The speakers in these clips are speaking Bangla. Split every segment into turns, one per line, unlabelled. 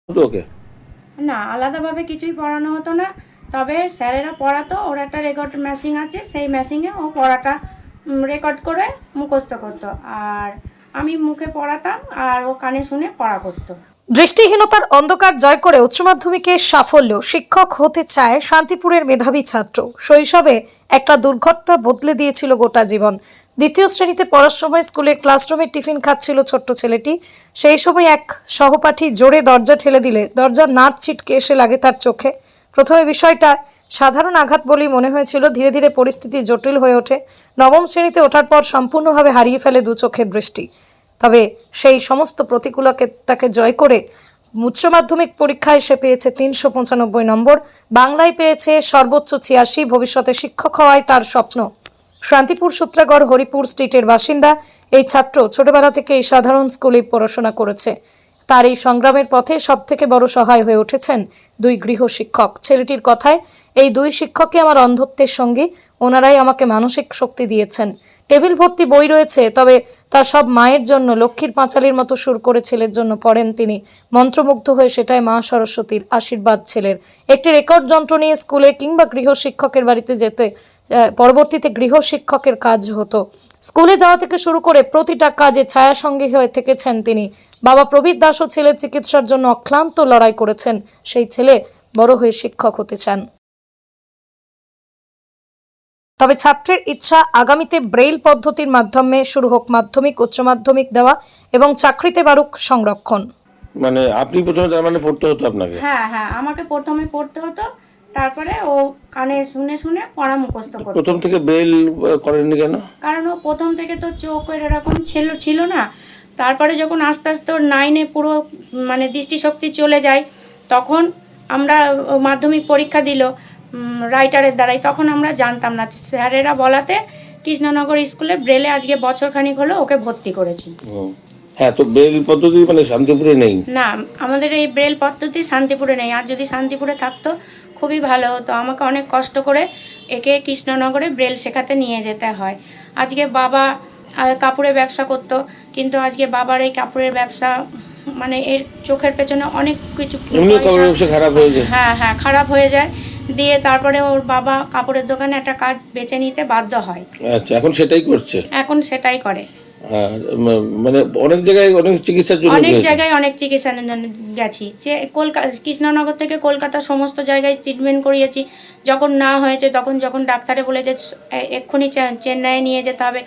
তো ওকে
না, আলাদাভাবে কিছুই পড়ানো হতো না। তবে স্যারেরা পড়াতো, ওর একটা রেকর্ড মেশিন আছে, সেই মেশিনে ও পড়াটা রেকর্ড করে মুখস্থ করতো। আর আমি মুখে পড়াতাম আর ও কানে শুনে পড়া করতো।
দৃষ্টিহীনতার অন্ধকার জয় করে উচ্চ মাধ্যমিকে সাফল্য। শিক্ষক হতে চায় শান্তিপুরের মেধাবী ছাত্র। শৈশবে একটা দুর্ঘটনা বদলে দিয়েছিল গোটা জীবন। দ্বিতীয় শ্রেণীতে পড়ার সময় স্কুলের ক্লাসরুমে টিফিন খাচ্ছিল ছোট্ট ছেলেটি। সেই সময় এক সহপাঠী জোরে দরজা ঠেলে দিলে দরজার নাট ছিটকে এসে লাগে তার চোখে। প্রথমে বিষয়টা সাধারণ আঘাত বলেই মনে হয়েছিল। ধীরে ধীরে পরিস্থিতি জটিল হয়ে ওঠে। নবম শ্রেণীতে ওঠার পর সম্পূর্ণভাবে হারিয়ে ফেলে দু চোখের দৃষ্টি। তবে সেই সমস্ত প্রতিকূলতাকে জয় করে উচ্চ মাধ্যমিক পরীক্ষায় সে পেয়েছে ৩৯৫ নম্বর, বাংলায় পেয়েছে সর্বোচ্চ ৮৬। ভবিষ্যতে শিক্ষক হওয়াই তার স্বপ্ন। শান্তিপুর সূত্রাগড় হরিপুর স্ট্রিটের বাসিন্দা এই ছাত্র ছোটবেলা থেকে এই সাধারণ স্কুলে পড়াশোনা করেছে। তার এই সংগ্রামের পথে সবথেকে বড় সহায় হয়ে উঠেছেন দুই গৃহ শিক্ষক। ছেলেটির কথায়, এই দুই শিক্ষকই আমার অন্ধত্বের সঙ্গী। ওনারাই আমাকে মানসিক শক্তি দিয়েছেন। টেবিল ভর্তি বই রয়েছে, তবে তা সব মায়ের জন্য। লক্ষ্মীর পাঁচালীর মতো সুর করে ছেলের জন্য পড়েন তিনি। মন্ত্রমুগ্ধ হয়ে সেটাই মা সরস্বতীর আশীর্বাদ ছেলের। একটি রেকর্ড যন্ত্র নিয়ে স্কুলে কিংবা গৃহ শিক্ষকের বাড়িতে যেতে পরবর্তীতে গৃহ শিক্ষকের কাজ হতো। স্কুলে যাওয়া থেকে শুরু করে প্রতিটা কাজে ছায়াসঙ্গী হয়ে থেকেছেন তিনি। বাবা প্রবীর দাসও ছেলের চিকিৎসার জন্য অক্লান্ত লড়াই করেছেন। সেই ছেলে বড় হয়ে শিক্ষক হতে চান। তবে ছাত্রের ইচ্ছা, আগামীতে ব্রেইল পদ্ধতির মাধ্যমে শুরু হোক মাধ্যমিক, উচ্চ মাধ্যমিক দেওয়া এবং চাকরিতে বাড়ুক সংরক্ষণ।
মানে আপনি প্রথমে তার মানে পড়তে হতো আপনাকে?
হ্যাঁ হ্যাঁ, আমাকে প্রথমে পড়তে হতো, তারপরে ও কানে শুনে শুনে পড়া মুখস্থ করতো।
প্রথম থেকে বেল করেননি কেন?
কারণ ও প্রথম থেকে তো চোখের এরকম ছিল না। তারপরে যখন আস্তে আস্তে ওর 9-এ পুরো মানে দৃষ্টিশক্তি চলে যায়, তখন আমরা মাধ্যমিক পরীক্ষা দিল রাইটারের দ্বারাই, তখন আমরা জানতাম না। স্যারেরা বলাতে কৃষ্ণনগর স্কুলে ব্রেলে আজকে বছরখানিক হলো ওকে ভর্তি করেছি।
হ্যাঁ, তো বেল পদ্ধতি মানে শান্তিপুরে নেই?
না, আমাদের এই ব্রেল পদ্ধতি শান্তিপুরে নেই। আর যদি শান্তিপুরে থাকতো খুবই ভালো হতো। আমাকে অনেক কষ্ট করে একে কৃষ্ণনগরে ব্রেল শেখাতে নিয়ে যেতে হয়। আজকে বাবা কাপড়ের ব্যবসা করতো, কিন্তু আজকে বাবার এই কাপড়ের ব্যবসা মানে এর চোখের পেছনে অনেক কিছু
এমনিও কাপড়ের ব্যবসা খারাপ হয়ে যায়।
হ্যাঁ হ্যাঁ, খারাপ হয়ে যায়। দিয়ে তারপরে ওর বাবা কাপড়ের দোকানে একটা কাজ বেছে নিতে বাধ্য হয়।
আচ্ছা, এখন সেটাই করছে?
এখন সেটাই করে।
আর মানে অনেক জায়গায় অনেক চিকিৎসার জন্য
অনেক
গিয়েছে?
জায়গায় অনেক চিকিৎসার জন্য গেছি। যে কলকাতা কৃষ্ণনগর থেকে কলকাতা সমস্ত জায়গায় ট্রিটমেন্ট করিয়েছি। যখন না হয়েছে, যখন ডাক্তারে বলে যে এক্ষুনি চেন্নাইয়ে নিয়ে যেতে হবে,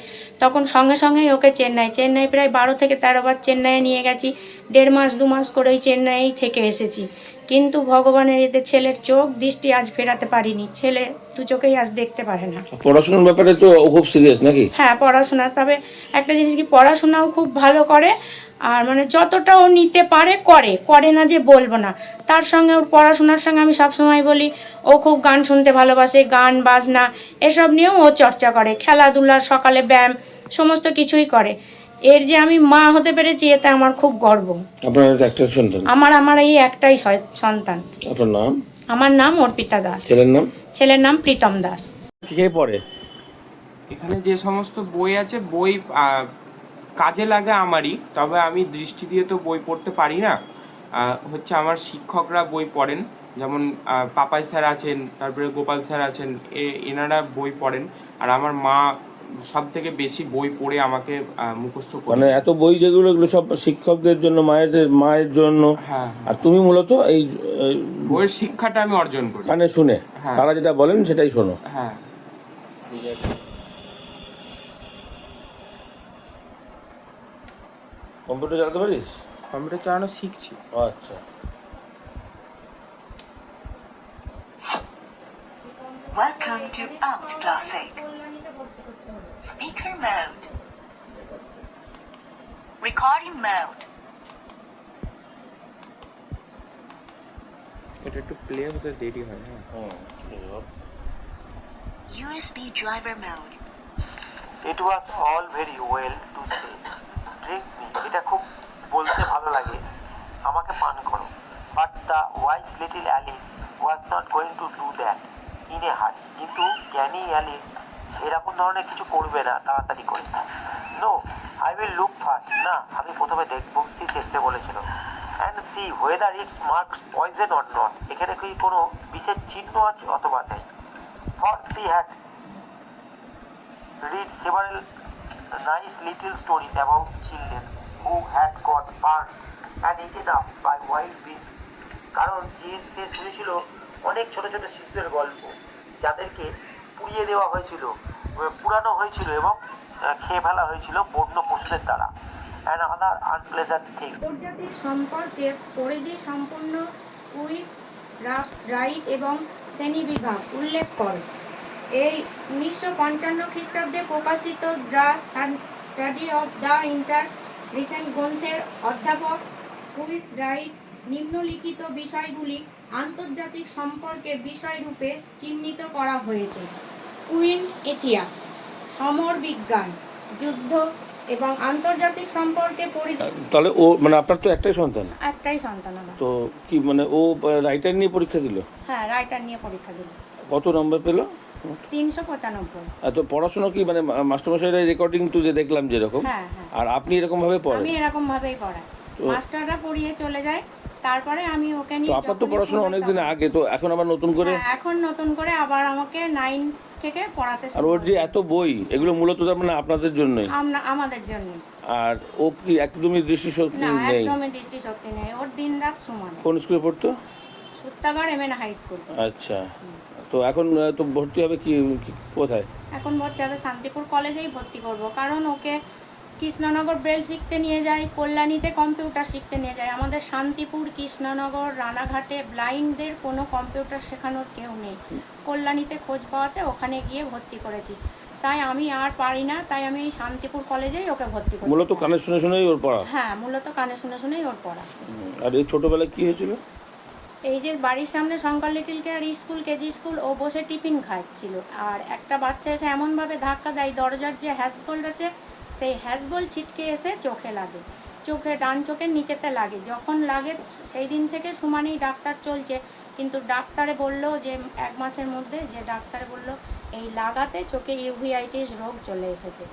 তখন সঙ্গে সঙ্গেই ওকে চেন্নাই প্রায় 12 থেকে 13 বার চেন্নাইয়ে নিয়ে গেছি। 1.5 মাস 2 মাস করে ওই চেন্নাইয়েই থেকে এসেছি। কিন্তু ভগবানের এতে ছেলের চোখ দৃষ্টি আজ ফেরাতে পারিনি। ছেলে দু চোখেই আজ দেখতে পারে না।
পড়াশোনার ব্যাপারে তো খুব সিরিয়াস নাকি?
হ্যাঁ, পড়াশোনা। তবে একটা জিনিস কি, পড়াশোনাও খুব ভালো করে। আর মানে যতটা ও নিতে পারে করে না যে বলবো না। তার সঙ্গে ওর পড়াশোনার সঙ্গে আমি সবসময় বলি, ও খুব গান শুনতে ভালোবাসে, গান বাজনা এসব নিয়েও ও চর্চা করে। খেলাধুলা, সকালে ব্যায়াম সমস্ত কিছুই করে। এর যে আমি মা হতে পেরেছি, এতে আমার খুব গর্ব।
আপনার একটা সন্তান?
আমার এই একটাই সন্তান।
আপনার নাম?
আমার নাম অর্পিতা দাস।
ছেলের নাম?
ছেলের নাম প্রীতম দাস।
কে পড়ে
এখানে? যে সমস্ত বই আছে, বই কাজে লাগে আমারই, তবে আমি দৃষ্টি দিয়ে তো বই পড়তে পারি না। হচ্ছে আমার শিক্ষকরা বই পড়েন, যেমন পাপাই স্যার আছেন, তারপরে গোপাল স্যার আছেন, এনারা বই পড়েন। আর আমার মা সব থেকে বেশি বই পড়ে আমাকে মুখস্থ করে।
মানে এত বই যেগুলো, এগুলো সব শিক্ষকদের জন্য, মায়ের জন্য।
হ্যাঁ,
আর তুমি মূলত এই
বইয়ের শিক্ষাটা আমি অর্জন করি
কানে শুনে?
হ্যাঁ।
তারা যেটা বলেন সেটাই শোনো?
হ্যাঁ।
ঠিক আছে। কম্পিউটার চালাতে পারিস?
কম্পিউটার চালানো শিখছি।
আচ্ছা।
Welcome to Alt Classic. Speaker mode. Recording mode.
এটা একটু প্লে হতে দেরি হয়। হ্যাঁ,
USB driver mode.
It was all very well to say, drink me, এটা খুব বলতে ভালো লাগে, আমাকে পান করো। But the wise little Alice was not going to do that in a hurry. কিন্তু জ্ঞানী অ্যালিস এরকম ধরনের কিছু করবে না তাড়াতাড়ি করে। No, I will look first. না, আমি প্রথমে দেখব, সে চেষ্টা বলেছিল। And see whether it's marks poison or not. এখানে কি কোনো বিশেষ চিহ্ন আছে অথবা নেই। For she had read several nice little stories about children who had got burned and eaten up by wild beasts। কারণ সে শুনেছিল অনেক ছোট ছোট শিশুদের গল্প যাদেরকে পুড়িয়ে দেওয়া হয়েছিল, পুরানো হয়েছিল এবং খেয়ে ফেলা হয়েছিল বন্য পশুদের দ্বারা। And other unpleasant thing.
আন্তর্জাতিক সম্পর্কের পরিধি সম্পূর্ণ কুইজ, রাইট এবং শ্রেণীবিভাগ উল্লেখ করে। এই 1955 খ্রিস্টাব্দে প্রকাশিত the study of the inter recent গ্রন্থের অধ্যাপক কুইজ রাইট নিম্নলিখিত বিষয়গুলি আন্তর্জাতিক সম্পর্কের বিষয়রূপে চিহ্নিত করা হয়েছে: কুইন ইতিহাস, সমর বিজ্ঞান, যুদ্ধ এবং আন্তর্জাতিক সম্পর্কে
তাহলে ও মানে আপনার তো একটাই সন্তান,
একটাই সন্তান আমার।
তো কি মানে ও রাইটার নিয়ে পরীক্ষা দিল?
হ্যাঁ, রাইটার নিয়ে পরীক্ষা দিল।
কত নম্বর পেল?
395।
তো পড়াশোনা কি মানে মাস্টারমশাইরা রেকর্ডিং তো যে দেখলাম যেরকম,
হ্যাঁ হ্যাঁ,
আর আপনি এরকম ভাবে পড়েন?
আমি এরকম ভাবেই পড়াই। মাস্টাররা পড়িয়ে চলে যায়, তারপরে আমি ওকে
তো
নিয়ে।
আপনার তো পড়াশোনা অনেক দিন আগে, তো এখন আবার নতুন করে?
হ্যাঁ, এখন নতুন করে আবার আমাকে 9 থেকে পড়াতে
আর ওর যে এত বই, এগুলো মূলত তার মানে আপনাদের জন্যই?
আমাদের জন্য।
আর ও কি একদমই দৃষ্টিশক্তি
না,
নেই?
একদমই দৃষ্টিশক্তি নেই, ওর দিনরাত সমান।
কোন স্কুলে পড়তো?
Sutragarh MN high school.
আচ্ছা, তো এখন তো ভর্তি হবে কি কোথায়?
এখন ভর্তি হবে শান্তিপুর কলেজেই ভর্তি করব, কারণ ওকে কৃষ্ণনগর ব্রেল শিখতে নিয়ে যায়, কল্যাণীতে কম্পিউটার শিখতে নিয়ে যায়। আমাদের শান্তিপুর, কৃষ্ণনগর, রানাঘাটে ব্লাইন্ডদের কোনো কম্পিউটার শেখানোর কেউ নেই। কল্যাণীতে খোঁজ পাওয়াতে ওখানে গিয়ে ভর্তি করেছি। তাই আমি আর পারি না, তাই আমি এই শান্তিপুর কলেজেই ওকে ভর্তি করি।
মূলত কানে শুনে শুনেই ওর পড়া?
হ্যাঁ, মূলত কানে শুনে শুনেই ওর পড়া।
আর এই ছোটবেলায় কি হয়েছিল?
এই যে বাড়ির সামনে Shankar little care school, KG school, ও বসে টিফিন খাচ্ছিল, আর একটা বাচ্চা এসে এমনভাবে ধাক্কা দেয়, দরজার যে হ্যাজবোল্ট আছে সেই হ্যাজবোল্ট ছিটকে এসে চোখে লাগে, ডান চোখের নিচেতে লাগে। যখন লাগে সেই দিন থেকে সুমানেই ডাক্তার চলছে, কিন্তু ডাক্তারে বলল যে 1 মাসের মধ্যে, যে ডাক্তারে বলল এই লাগাতে চোখে ইউভিআইটিস রোগ চলে এসেছে।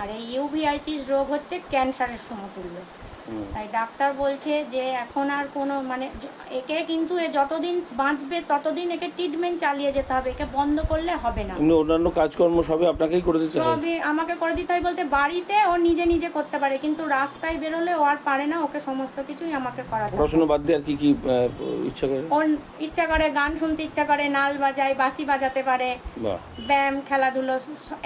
আর এই ইউভিআইটিস রোগ হচ্ছে ক্যান্সারের সমতুল্য। তাই ডাক্তার বলছে যে এখন আর কোনো মানে একে কিন্তু এ যতদিন বাঁচবে ততদিন একে ট্রিটমেন্ট চালিয়ে যেতে হবে, একে বন্ধ করলে হবে না।
এমনি অন্যান্য কাজকর্ম সবই আপনাকেই করে দিতে হয়?
সবই আমাকে করে দিতে হয় বলতে, বাড়িতে ও নিজে নিজে করতে পারে, কিন্তু রাস্তায় বেরোলে ও আর পারে না, ওকে সমস্ত কিছুই আমাকে করাতে হয়।
পড়াশোনা বাদ দিয়ে আর কি কি ইচ্ছা করে?
ওর ইচ্ছা করে গান শুনতে, ইচ্ছা করে নাল বাজায়, বাঁশি বাজাতে পারে,
বাহ,
ব্যায়াম, খেলাধুলো,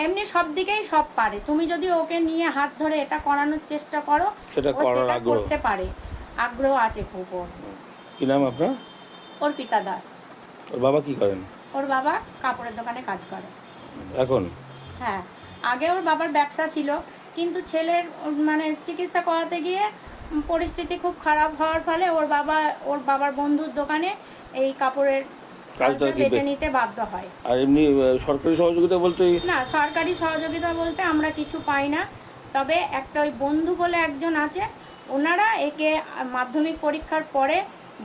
এমনি সব দিকেই সব পারে। তুমি যদি ওকে নিয়ে হাত ধরে এটা করানোর চেষ্টা করো,
সেটা
ও
করার
সেটা
আগ্রহ?
করতে পারে, আগ্রহ আছে খুব ওর।
কি নাম আপনার?
অর্পিতা দাস।
ওর বাবা কি করেন?
ওর বাবা কাপড়ের দোকানে কাজ করে
এখন?
হ্যাঁ, আগে ওর বাবার ব্যবসা ছিল, কিন্তু ছেলের মানে চিকিৎসা করাতে গিয়ে পরিস্থিতি খুব খারাপ হওয়ার ফলে ওর বাবার বন্ধুর দোকানে এই কাপড়ের কাজটা বেছে নিতে বাধ্য হয়।
আর এমনি সরকারি সহযোগিতা বলতে?
না, সরকারি সহযোগিতা বলতে আমরা কিছু পাই না, তবে একটা ওই বন্ধু বলে একজন আছে, ওনারা একে মাধ্যমিক পরীক্ষার পরে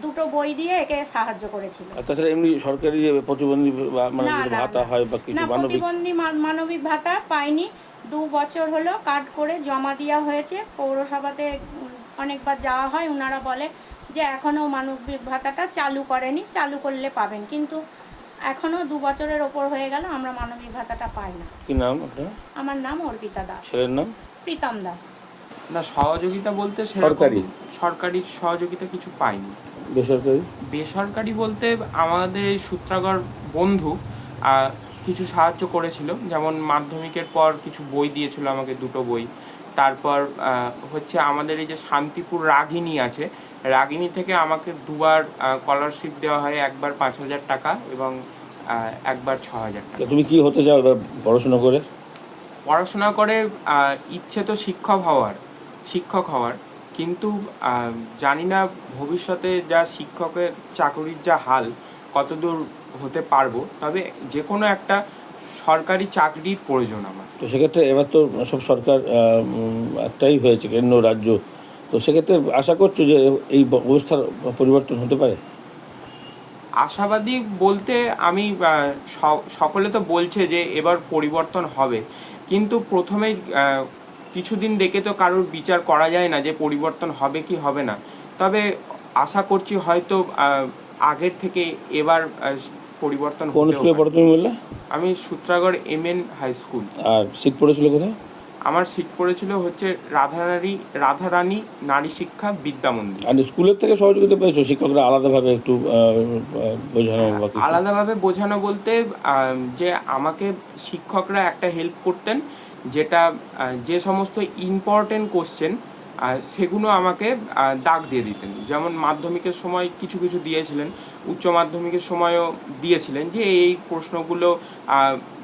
2টো বই দিয়ে একে সাহায্য করেছিল।
তাছাড়া এমনি সরকারি যে প্রতিবন্ধী মানে ভাতা হয় বা কিছু মানবিক?
প্রতিবন্ধী মানবিক ভাতা পাইনি। 2 বছর হলো কার্ড করে জমা দেওয়া হয়েছে, পৌরসভাতে অনেকবার যাওয়া হয়, ওনারা বলে যে এখনও মানবিক ভাতাটা চালু করেনি, চালু করলে পাবেন, কিন্তু এখনও 2 বছরের ওপর হয়ে গেল আমরা মানবিক ভাতাটা পাই না।
কি নাম আপনার?
আমার নাম অর্পিতা দাস।
ছেলের নাম?
প্রীতম দাস।
না, সহযোগিতা বলতে সরকারি সহযোগিতা কিছু পাইনি। বেসরকারি বলতে আমাদের এই সূত্রাগড় বন্ধু কিছু সাহায্য করেছিল, যেমন মাধ্যমিকের পর কিছু বই দিয়েছিল আমাকে, 2টো বই। তারপর হচ্ছে আমাদের এই যে শান্তিপুর রাগিনী আছে, রাগিনী থেকে আমাকে 2বার স্কলারশিপ দেওয়া হয়, একবার 5,000 টাকা এবং একবার 6,000 টাকা।
তুমি কি হতে চাও পড়াশোনা করে?
পড়াশোনা করে ইচ্ছে তো শিক্ষক হওয়ার, কিন্তু জানি না ভবিষ্যতে যা শিক্ষকের চাকরির যা হাল, কতদূর হতে পারবো, তবে যে কোনো একটা সরকারি চাকরির প্রয়োজন আমার।
তো সেক্ষেত্রে এবার তো সব সরকার একটাই হয়েছে, কেন্দ্র রাজ্য, তো সেক্ষেত্রে আশা করছো যে এই অবস্থার পরিবর্তন হতে পারে?
আশাবাদী বলতে আমি সকলে তো বলছে যে এবার পরিবর্তন হবে, কিন্তু প্রথমেই কিছুদিন দেখে তো কারোর বিচার করা যায় না যে পরিবর্তন হবে কি হবে না। তবে আশা করছি হয়তো আগের থেকে এবার পরিবর্তন
কোন
হতেও
স্কুলে
পারে।
পড়ো তুমি বললে?
আমি সূত্রাগড় এমএন হাই স্কুল।
আর সিট পড়েছিল কোথায়?
আমার সিট পড়েছিল হচ্ছে রাধারানী নারী শিক্ষা বিদ্যা মন্দির।
আর স্কুলের থেকে সহযোগিতা পেয়েছো? শিক্ষকরা আলাদাভাবে একটু বোঝানো বা কিছু?
আলাদাভাবে বোঝানো বলতে যে আমাকে শিক্ষকরা একটা হেল্প করতেন, যেটা যে সমস্ত ইম্পর্টেন্ট কোশ্চেন সেগুলো আমাকে দাগ দিয়ে দিতেন। যেমন মাধ্যমিকের সময় কিছু কিছু দিয়েছিলেন, উচ্চ মাধ্যমিকের সময়ও দিয়েছিলেন, যে এই প্রশ্নগুলো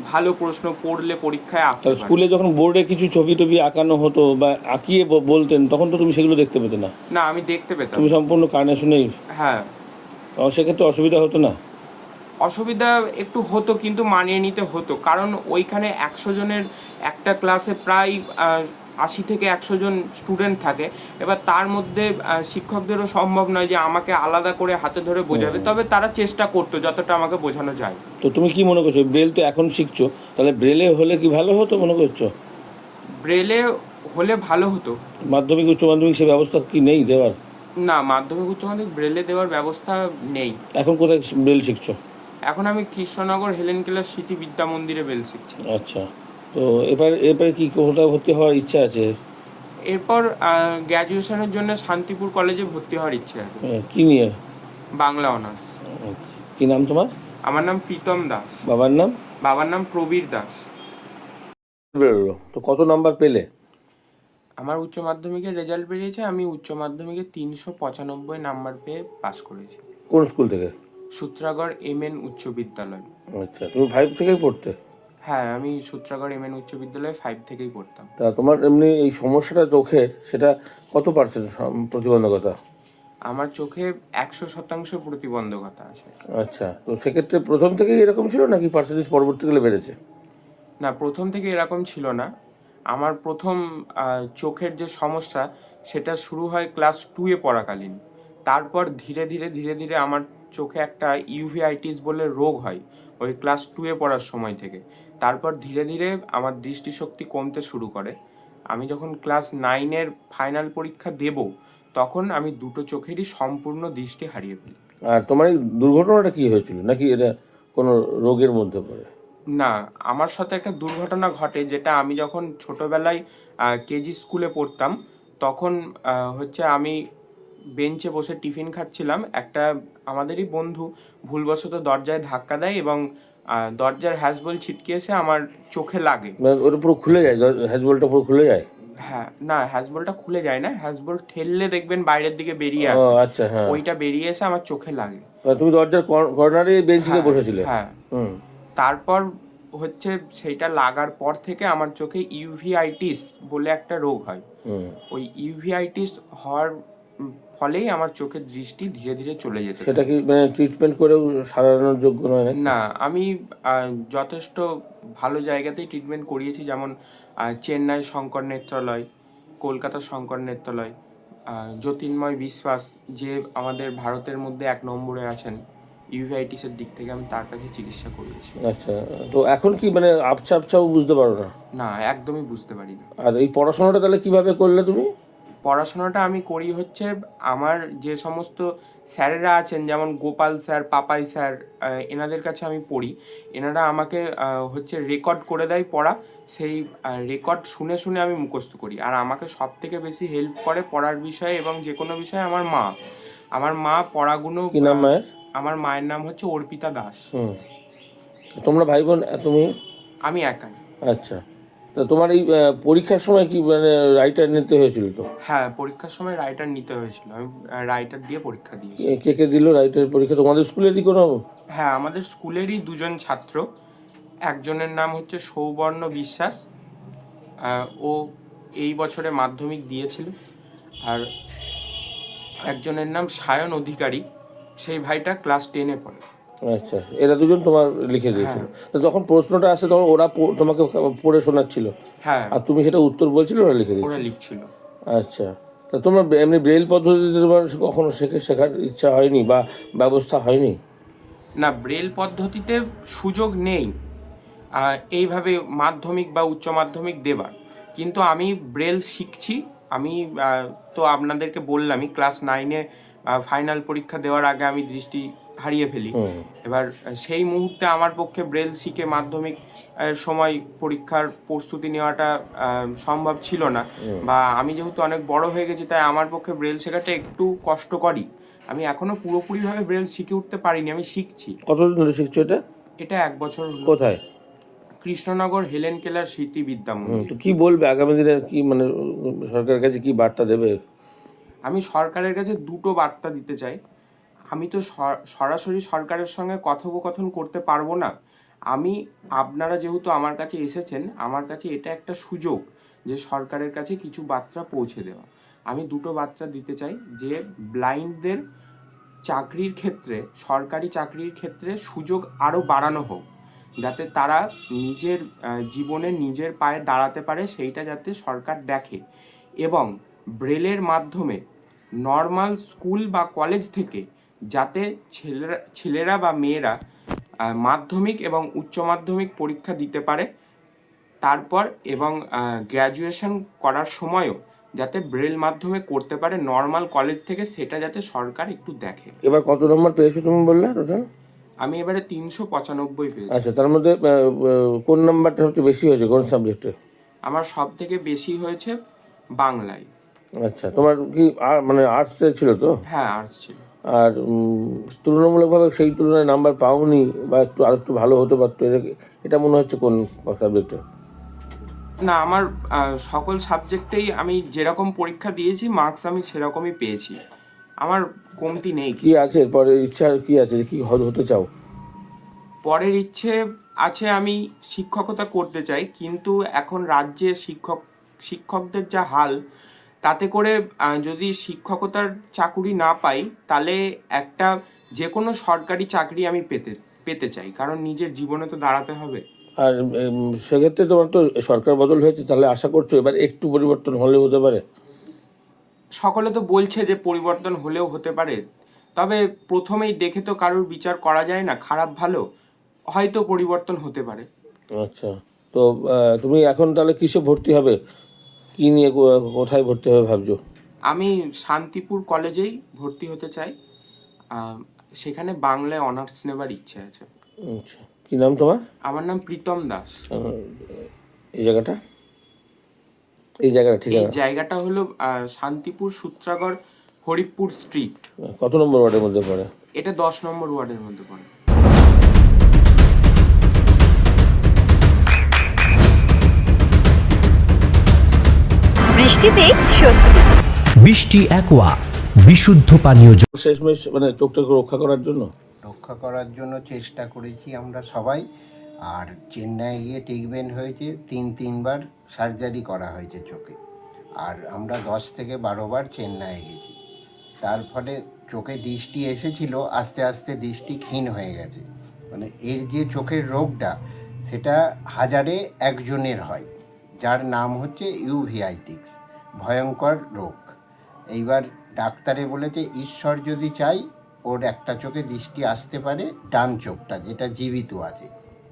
ভালো প্রশ্ন পড়লে পরীক্ষায় আসতে পারে।
স্কুলে যখন বোর্ডে কিছু ছবি টবি আঁকানো হতো বা আঁকিয়ে বলতেন, তখন তো তুমি সেগুলো দেখতে পেতে না?
না, আমি দেখতে পেতাম।
তুমি সম্পূর্ণ কানে শুনেই?
হ্যাঁ।
সেক্ষেত্রে অসুবিধা হতো না?
অসুবিধা একটু হতো, কিন্তু মানিয়ে নিতে হতো, কারণ ওইখানে 100 জনের একটা ক্লাসে প্রায় 80 থেকে 100 জন স্টুডেন্ট থাকে। এবার তার মধ্যে শিক্ষকদেরও সম্ভব নয় যে আমাকে আলাদা করে হাতে ধরে বোঝাবে, তবে তারা চেষ্টা করতো যতটা আমাকে বোঝানো যায়।
তো তুমি কি মনে করছো, ব্রেল তো এখন শিখছো, তাহলে ব্রেলে হলে কি ভালো হতো মনে করছো?
ব্রেলে হলে ভালো হতো।
মাধ্যমিক উচ্চ মাধ্যমিক সে ব্যবস্থা কি নেই দেওয়ার?
না, মাধ্যমিক উচ্চ মাধ্যমিক ব্রেলে দেওয়ার ব্যবস্থা নেই।
এখন কোথায় ব্রেল শিখছো?
এখন আমি কৃষ্ণনগর হেলেন কেলার স্মৃতি বিদ্যা মন্দিরে ব্রেল শিখছি।
আচ্ছা, তো এরপরে কি কোথায় ভর্তি হওয়ার ইচ্ছা আছে?
এরপর গ্র্যাজুয়েশনের জন্য শান্তিপুর কলেজে ভর্তি হওয়ার ইচ্ছে আছে।
কি নিয়ে?
বাংলা অনার্স।
কি নাম তোমার?
আমার নাম প্রীতম দাস।
বাবার নাম?
বাবার নাম প্রবীর দাস।
বেরোলো তো কত নাম্বার পেলে?
আমার উচ্চ মাধ্যমিকের রেজাল্ট বেরিয়েছে, আমি উচ্চ মাধ্যমিকে 395 নাম্বার পেয়ে পাস করেছি।
কোন স্কুল থেকে?
সূত্রাগড় এমএন উচ্চ বিদ্যালয়।
আচ্ছা, তুমি 5 থেকেই পড়তে?
হ্যাঁ, আমি সূত্রাগড় এমএন উচ্চ বিদ্যালয়ে 5 থেকেই পড়তাম।
তা তোমার এমনি এই সমস্যাটা চোখের, সেটা কত পার্সেন্ট প্রতিবন্ধকতা?
আমার চোখে 100% প্রতিবন্ধকতা আছে।
আচ্ছা, তো সেক্ষেত্রে প্রথম থেকেই এরকম ছিল নাকি পার্সেন্টেজ পরবর্তীকালে বেড়েছে?
না, প্রথম থেকে এরকম ছিল না। আমার প্রথম চোখের যে সমস্যা সেটা শুরু হয় ক্লাস 2-এ পড়াকালীন। তারপর ধীরে ধীরে ধীরে ধীরে আমার চোখে একটা ইউভিআইটিস বলে রোগ হয় ওই ক্লাস 2-এ পড়ার সময় থেকে। তারপর ধীরে ধীরে আমার দৃষ্টিশক্তি কমতে শুরু করে। আমি যখন ক্লাস 9-এর ফাইনাল পরীক্ষা দেব, তখন আমি দুটো চোখেরই সম্পূর্ণ দৃষ্টি হারিয়ে ফেলি।
আর তোমার এই দুর্ঘটনাটা কি হয়েছিল, নাকি এটা কোনো রোগের মধ্যে পড়ে?
না, আমার সাথে একটা দুর্ঘটনা ঘটে, যেটা আমি যখন ছোটবেলায় কেজি স্কুলে পড়তাম, তখন হচ্ছে আমি বেঞ্চে বসে টিফিন খাচ্ছিলাম। একটা আমাদেরই বন্ধু ভুলবশত দরজায় ধাক্কা দেয় এবং দরজার হ্যাজবল ছিটকে এসে আমার চোখে লাগে।
মানে ওটা পুরো খুলে যায়, হ্যাজবলটা পুরো খুলে যায়?
হ্যাঁ, না, হ্যাজবলটা খুলে যায় না, হ্যাজবল ঠেললে দেখবেন বাইরের দিকে বেরিয়ে
ও
আসে।
আচ্ছা, হ্যাঁ।
ওইটা বেরিয়ে এসে আমার চোখে লাগে।
তুমি দরজার কর্নারে বেঞ্চিতে
হ্যাঁ,
বসেছিলে?
হ্যাঁ।
হুম।
তারপর হচ্ছে সেইটা লাগার পর থেকে আমার চোখে ইউভিআইটিস বলে একটা রোগ হয়। ওই ইউভিআইটিস হওয়ার ফলেই আমার চোখের দৃষ্টি ধীরে ধীরে চলে যেতে
সেটা কি মানে ট্রিটমেন্ট করেও সারানোর যোগ্য নয় নাকি?
না, আমি যথেষ্ট ভালো জায়গাতেই ট্রিটমেন্ট করিয়েছি, যেমন চেন্নাই শঙ্কর নেত্রালয়, কলকাতা শঙ্কর নেত্রালয়, জ্যোতির্ময় বিশ্বাস, যে আমাদের ভারতের মধ্যে 1 নম্বরে আছেন ইউভিআইটিসের দিক থেকে, আমি তার কাছে চিকিৎসা করিয়েছি।
আচ্ছা, তো এখন কি মানে আবছা আবছাও বুঝতে পারো না?
না, একদমই বুঝতে পারি না।
আর এই পড়াশোনাটা তাহলে কিভাবে করলে তুমি?
পড়াশোনাটা আমি করি হচ্ছে আমার যে সমস্ত স্যারেরা আছেন, যেমন গোপাল স্যার, পাপাই স্যার, এনাদের কাছে আমি পড়ি। এনারা আমাকে হচ্ছে রেকর্ড করে দেয় পড়া, সেই রেকর্ড শুনে শুনে আমি মুখস্থ করি। আর আমাকে সব থেকে বেশি হেল্প করে পড়ার বিষয়ে এবং যে কোনো বিষয়ে আমার মা। আমার মা পড়াগুলো।
কি নাম মায়ের?
আমার মায়ের নাম হচ্ছে অর্পিতা দাস।
তোমরা ভাই বোন তুমি?
আমি একাই।
আচ্ছা, তা তোমার এই পরীক্ষার সময় কি মানে রাইটার নিতে হয়েছিল তো?
হ্যাঁ, পরীক্ষার সময় রাইটার নিতে হয়েছিল। আমি রাইটার দিয়ে পরীক্ষা দিয়েছি।
কে কে দিল রাইটার পরীক্ষা? তোমাদের স্কুলেরই কোনো?
হ্যাঁ, আমাদের স্কুলেরই 2 জন ছাত্র। একজনের নাম হচ্ছে সৌবর্ণ বিশ্বাস, ও এই বছরে মাধ্যমিক দিয়েছিল। আর একজনের নাম সায়ন অধিকারী, সেই ভাইটা ক্লাস 10-এ পড়ে।
আচ্ছা, এরা দুজন তোমার লিখে দিয়েছিল। তো যখন প্রশ্নটা আসে তখন ওরা তোমাকে পড়ে শোনাচ্ছিল?
হ্যাঁ,
আর তুমি সেটা উত্তর বলছিলে, ওরা লিখে
ওরা
দিয়েছিল?
লিখছিল।
আচ্ছা, তা তোমার এমনি ব্রেইল পদ্ধতিতে তোমার কখনো শেখার ইচ্ছা হয়নি বা ব্যবস্থা হয়নি?
না, ব্রেল পদ্ধতিতে সুযোগ নেই এইভাবে মাধ্যমিক বা উচ্চ মাধ্যমিক দেবার, কিন্তু আমি ব্রেল শিখছি। আমি তো আপনাদেরকে বললামই, ক্লাস 9-এ ফাইনাল পরীক্ষা দেওয়ার আগে আমি দৃষ্টি হারিয়ে ফেলি। এবার সেই মুহূর্তে আমার পক্ষে ব্রেল শিখে মাধ্যমিক সময় পরীক্ষার প্রস্তুতি নেওয়াটা সম্ভব ছিল না, বা আমি যেহেতু অনেক বড় হয়ে গেছি তাই আমার পক্ষে ব্রেল শেখাটা একটু কষ্টকরই। আমি এখনো পুরোপুরিভাবে ব্রেল শিখে উঠতে পারিনি, আমি শিখছি।
কতদিন ধরে শিখছো এটা?
এটা 1 বছর হলো।
কোথায়?
কৃষ্ণনগর হেলেন কেলার স্মৃতি বিদ্যা মন্দির।
তো কি বলবে আগামী দিনে, কি মানে সরকারের কাছে কি বার্তা দেবে?
আমি সরকারের কাছে দুটো বার্তা দিতে চাই। আমি তো সরাসরি সরকারের সঙ্গে কথোপকথন করতে পারবো না। আপনারা যেহেতু আমার কাছে এসেছেন, আমার কাছে এটা একটা সুযোগ যে সরকারের কাছে কিছু বার্তা পৌঁছে দেওয়া। আমি দুটো বার্তা দিতে চাই যে ব্লাইন্ডদের চাকরির ক্ষেত্রে, সরকারি চাকরির ক্ষেত্রে সুযোগ আরও বাড়ানো হোক, যাতে তারা নিজের জীবনে নিজের পায়ে দাঁড়াতে পারে, সেইটা যাতে সরকার দেখে। এবং ব্রেলের মাধ্যমে নর্মাল স্কুল বা কলেজ থেকে যাতে ছেলেরা বা মেয়েরা মাধ্যমিক এবং উচ্চ মাধ্যমিক পরীক্ষা দিতে পারে, তারপর এবং গ্র্যাজুয়েশন করার সময়ও যাতে ব্রেল মাধ্যমে করতে পারে নর্মাল কলেজ থেকে, সেটা যাতে সরকার একটু দেখে।
এবার কত নম্বর পেয়েছো তুমি বললে টোটাল?
আমি এবারে 395 পেয়েছি।
আচ্ছা, তার মধ্যে কোন নাম্বারটা সবচেয়ে বেশি হয়েছে কোন সাবজেক্টে?
আমার সব থেকে বেশি হয়েছে বাংলায়।
আচ্ছা, তোমার কি মানে আর্টসে ছিল তো?
হ্যাঁ, আর্টস ছিল।
আর তুলনামূলকভাবে সেই তুলনায় নাম্বার পাওনি বা আর একটু ভালো হতে পারতো, এটা মনে হচ্ছে কোন সাবজেক্টে?
না, আমার সকল সাবজেক্টেই আমি যেরকম পরীক্ষা দিয়েছি মার্কস আমি সেরকমই পেয়েছি, আমার কমতি নেই।
কি আছে পরে ইচ্ছা, কি আছে, কি হতে চাও?
পরের ইচ্ছে আছে, আমি শিক্ষকতা করতে চাই, কিন্তু এখন রাজ্যে শিক্ষকদের যা হাল, তাতে করে যদি শিক্ষকতার চাকুরি না পাই তাহলে একটা যে কোনো সরকারি চাকরি আমি পেতে চাই, কারণ নিজের জীবনে তো দাঁড়াতে হবে।
আর সেক্ষেত্রে তোমার তো সরকার বদল হয়েছে, তাহলে আশা করছো এবার একটু পরিবর্তন হলেও হতে পারে?
সকলে তো বলছে যে পরিবর্তন হলেও হতে পারে, তবে প্রথমেই দেখে তো কারোর বিচার করা যায় না, খারাপ ভালো, হয়তো পরিবর্তন হতে পারে।
আচ্ছা, তো তুমি এখন তাহলে কিসে ভর্তি হবে, কি নিয়ে, কোথায় ভর্তি হবে ভাবছো?
আমি শান্তিপুর কলেজেই ভর্তি হতে চাই, সেখানে বাংলায় অনার্স নেবার ইচ্ছে আছে।
আচ্ছা, কি নাম তোমার?
আমার নাম প্রীতম দাস।
এই জায়গাটা ঠিক
এই
আছে?
জায়গাটা হলো শান্তিপুর সূত্রাগড় হরিপুর স্ট্রিট।
কত নম্বর ওয়ার্ডের মধ্যে পড়ে?
এটা 10 নম্বর ওয়ার্ডের মধ্যে পড়ে।
বৃষ্টিতে স্বস্তি।
বৃষ্টি অ্যাকোয়া বিশুদ্ধ পানীয় জল।
শেষমেশ মানে চোখটাকে রক্ষা করার জন্য
চেষ্টা করেছি আমরা সবাই। আর চেন্নাই গিয়ে ট্রিটমেন্ট হয়েছে, 3বার সার্জারি করা হয়েছে চোখে। আর আমরা 10 থেকে 12 বার চেন্নাই গেছি। তার ফলে চোখে দৃষ্টি এসেছিল, আস্তে আস্তে দৃষ্টি ক্ষীণ হয়ে গেছে। মানে এর যে চোখের রোগটা, সেটা 1000-এ 1 জনের হয়, যার নাম হচ্ছে ইউভিআইটিস, ভয়ঙ্কর রোগ। এইবার ডাক্তারে বলেছে ঈশ্বর যদি চাই ওর একটা চোখে দৃষ্টি আসতে পারে, ডান চোখটা যেটা জীবিত আছে,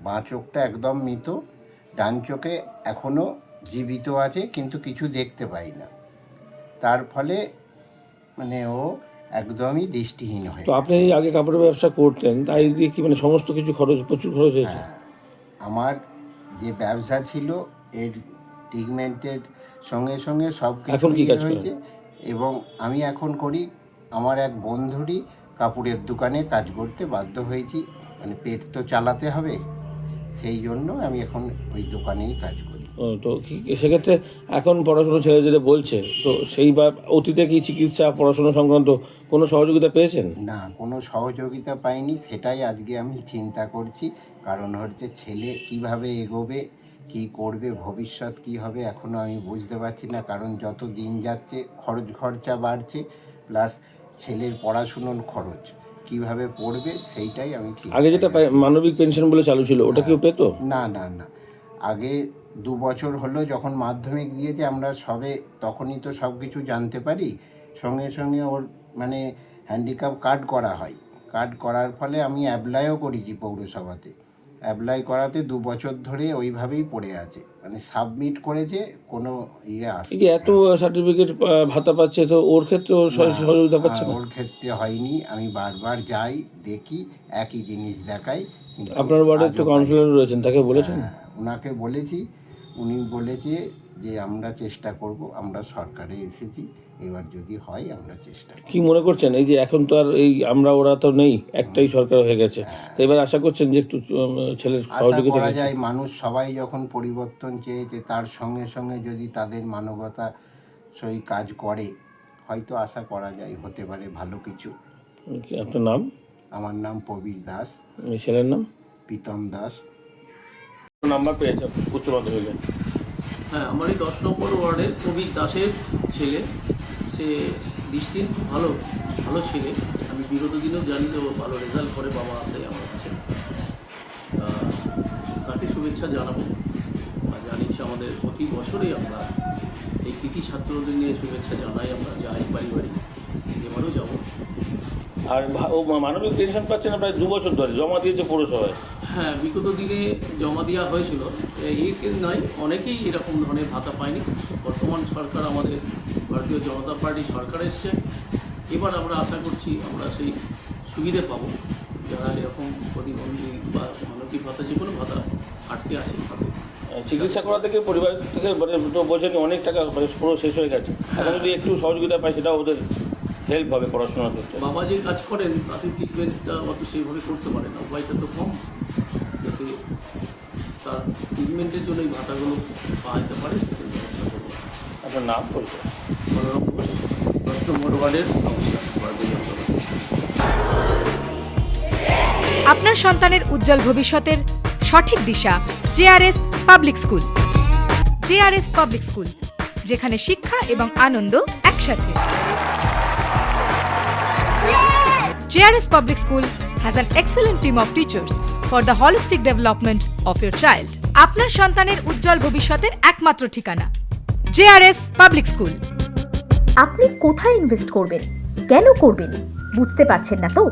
বাঁ চোখটা একদম মৃত, ডান চোখে এখনও জীবিত আছে কিন্তু কিছু দেখতে পাই না। তার ফলে মানে ও একদমই দৃষ্টিহীন হয়ে
তো আপনি আগে কাপড়ের ব্যবসা করতেন, তাই দিয়ে কি মানে সমস্ত কিছু খরচ, প্রচুর খরচ হয়েছে?
আমার যে ব্যবসা ছিল এর ট্রিটমেন্টের সঙ্গে সঙ্গে সব কিছু হয়েছে। এবং আমি এখন করি আমার এক বন্ধুরই কাপড়ের দোকানে কাজ করতে বাধ্য হয়েছি, মানে পেট তো চালাতে হবে, সেই জন্য আমি এখন ওই দোকানেই কাজ করি।
তো সেক্ষেত্রে এখন পড়াশোনা ছেড়ে যেতে বলছে, তো সেই বা অতীতে কি চিকিৎসা পড়াশোনা সংক্রান্ত কোনো সহযোগিতা পেয়েছেন?
না, কোনো সহযোগিতা পাইনি, সেটাই আজকে আমি চিন্তা করছি। কারণ হচ্ছে ছেলে কিভাবে এগোবে, কি করবে, ভবিষ্যৎ কি হবে এখনও আমি বুঝতে পারছি না। কারণ যত দিন যাচ্ছে খরচা বাড়ছে, প্লাস ছেলের পড়াশুনোর খরচ কিভাবে পড়বে সেইটাই আমি
আগে যেটা মানবিক পেনশন বলে চালু ছিল, ওটা কেউ পেতো?
না, আগে 2 বছর হলো যখন মাধ্যমিক দিয়েছে আমরা সবে, তখনই তো সব কিছু জানতে পারি। সঙ্গে সঙ্গে ওর মানে হ্যান্ডিক্যাপ কার্ড করা হয়, কার্ড করার ফলে আমি অ্যাপ্লাইও করেছি পৌরসভাতে, অ্যাপ্লাই করাতে 2 বছর ধরে ওইভাবেই পড়ে আছে, মানে সাবমিট করেছে, কোনো আসে
এই যে এত সার্টিফিকেট ভাতা পাচ্ছে, তো ওর ক্ষেত্রে সহযোগিতা পাচ্ছে না?
ওর ক্ষেত্রে হয়নি। আমি বারবার যাই, দেখি, একই জিনিস দেখাই। কিন্তু
আপনার ওয়ার্ডের তো
আজও
কাউন্সিলর রয়েছেন, তাকে বলেছেন?
ওনাকে বলেছি, উনি বলেছে যে আমরা চেষ্টা করব, আমরা সরকারে এসেছি, এবার যদি হয় আমরা চেষ্টা করব।
কি মনে করছেন এই যে এখন তো আর এই আমরা ওরা তো নেই, একটাই সরকার হয়ে গেছে, তো এবার আশা করছেন যে একটু ছেলের
আশা
সহযোগিতা
করা
করছে?
যায়, মানুষ সবাই যখন পরিবর্তন চেয়েছে, তার সঙ্গে সঙ্গে যদি তাদের মানবতা সই কাজ করে, হয়তো আশা করা যায় হতে পারে ভালো কিছু।
আপনার নাম?
আমার নাম প্রবীর দাস।
এই ছেলের নাম?
প্রীতম দাস।
নাম্বার পেয়েছে উচ্চ মাধ্যমিকে?
হ্যাঁ, আমার এই 10 নম্বর ওয়ার্ডের প্রবীর দাসের ছেলে, সে দৃষ্টির খুব ভালো ভালো ছেলে। আমি বিগত দিনেও জানি যে ও ভালো রেজাল্ট করে, বাবা আছে আমার কাছে। তাকে শুভেচ্ছা জানাবো, আর জানিয়েছি আমাদের প্রতি বছরই আমরা এই কৃতি ছাত্রদের নিয়ে শুভেচ্ছা জানাই, আমরা যাই বাড়ি বাড়ি, এবারও যাবো।
আর ও মানবিক পেনশন পাচ্ছে না প্রায় 2 বছর ধরে, জমা দিয়েছে পৌরসভায়।
হ্যাঁ, বিগত দিনে জমা দেওয়া হয়েছিল, এই নয়, অনেকেই এরকম ধরনের ভাতা পায়নি। বর্তমান সরকার, আমাদের ভারতীয় জনতা পার্টি সরকার এসছে, এবার আমরা আশা করছি আমরা সেই সুবিধে পাবো, যারা এরকম প্রতিবন্ধী বা মানবিক ভাতা, যে কোনো ভাতা আটকে আছে পাবে।
চিকিৎসা করা থেকে পরিবার থেকে মানে তো বোঝেনি অনেক টাকা মানে পুরো শেষ হয়ে গেছে, এখন যদি একটু সহযোগিতা পায় সেটাও ওদের হেল্প হবে পড়াশোনার ক্ষেত্রে।
বাবা যে কাজ করেন তাতে ট্রিটমেন্টটা অত সেইভাবে করতে পারে না, উপায়টা তো কম, যাতে তার ট্রিটমেন্টের জন্য এই ভাতাগুলো পাওয়া যেতে পারে সেটার ব্যবস্থা করবো।
আপনার নাম পরিচয়?
10 নম্বর ওয়ার্ডের কাউন্সিলর।
আপনার সন্তানের উজ্জ্বল ভবিষ্যতের সঠিক দিশা JRS public school. JRS public school, যেখানে শিক্ষা এবং আনন্দ একসাথে। JRS Public School has an excellent team of teachers for the holistic development of your child. আপনার সন্তানের উজ্জ্বল ভবিষ্যতের একমাত্র ঠিকানা JRS Public School।
আপনি কোথায় ইনভেস্ট করবেন, কেন করবেন, বুঝতে পারছেন না তো?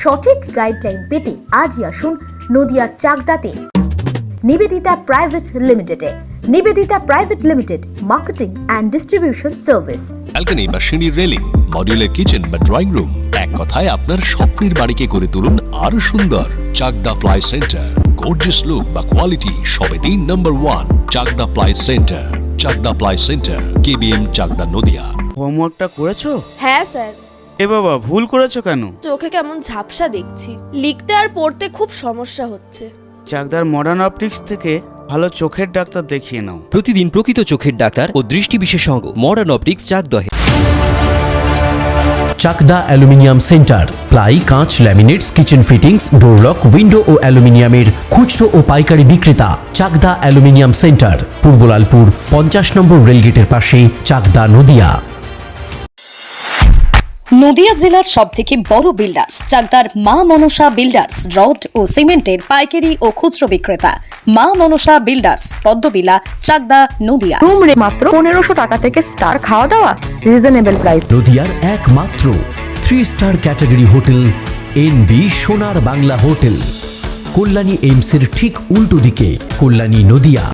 সঠিক গাইডলাইন পেতে আজই আসুন নদিয়ার চাকদাতে নিবেদিতা প্রাইভেট লিমিটেডে। Nivedita private limited, marketing and distribution service.
Balcony বা সিঁড়ির রেলিং, মডিউলার কিচেন বা ড্রয়িং রুম, এক কথায় আপনার স্বপ্নের বাড়িকে করে তুলুন আরো সুন্দর। Chakdah ply centre, gorgeous look বা কোয়ালিটি সবে 3 number 1 Chakdah ply centre. Chakdah ply centre, KBM Chakdah Nadia.
হোমওয়ার্কটা করেছো?
হ্যাঁ স্যার।
এ বাবা, ভুল করেছো কেন?
চোখে কেমন ঝাপসা দেখছি, লিখতে আর পড়তে খুব সমস্যা হচ্ছে।
চাকদার মডার্ন অপটিক্স থেকে ভালো চোখের ডাক্তার দেখিয়ে নাও।
প্রতিদিন প্রকৃত চোখের ডাক্তার ও দৃষ্টি বিশেষজ্ঞ modern optics Chakdah. Chakdah aluminium centre, ply, কাঁচ, laminates, kitchen fittings, door lock, window ও অ্যালুমিনিয়ামের খুচরো ও পাইকারি বিক্রেতা। চাকদা অ্যালুমিনিয়াম সেন্টার, পূর্ব লালপুর 50 নম্বর রেলগেটের পাশে, চাকদা, নদিয়া।
নদিয়া জেলার সবথেকে বড় বিল্ডার্স চাকদার মা মনসা বিল্ডার্স, রড ও সিমেন্টের পাইকারি ও খুচরো বিক্রেতা। মা মনসা বিল্ডার্স, পদ্মবিলা, চাকদা, নদিয়া।
রুম রে মাত্র 1500 টাকা থেকে স্টার, খাওয়া দাওয়া রিজনেবল প্রাইস।
নদিয়ার একমাত্র 3 স্টার ক্যাটাগরি হোটেল NB সোনার বাংলা হোটেল, কল্যাণী এইমসের ঠিক উল্টো দিকে, কল্যাণী, নদিয়া।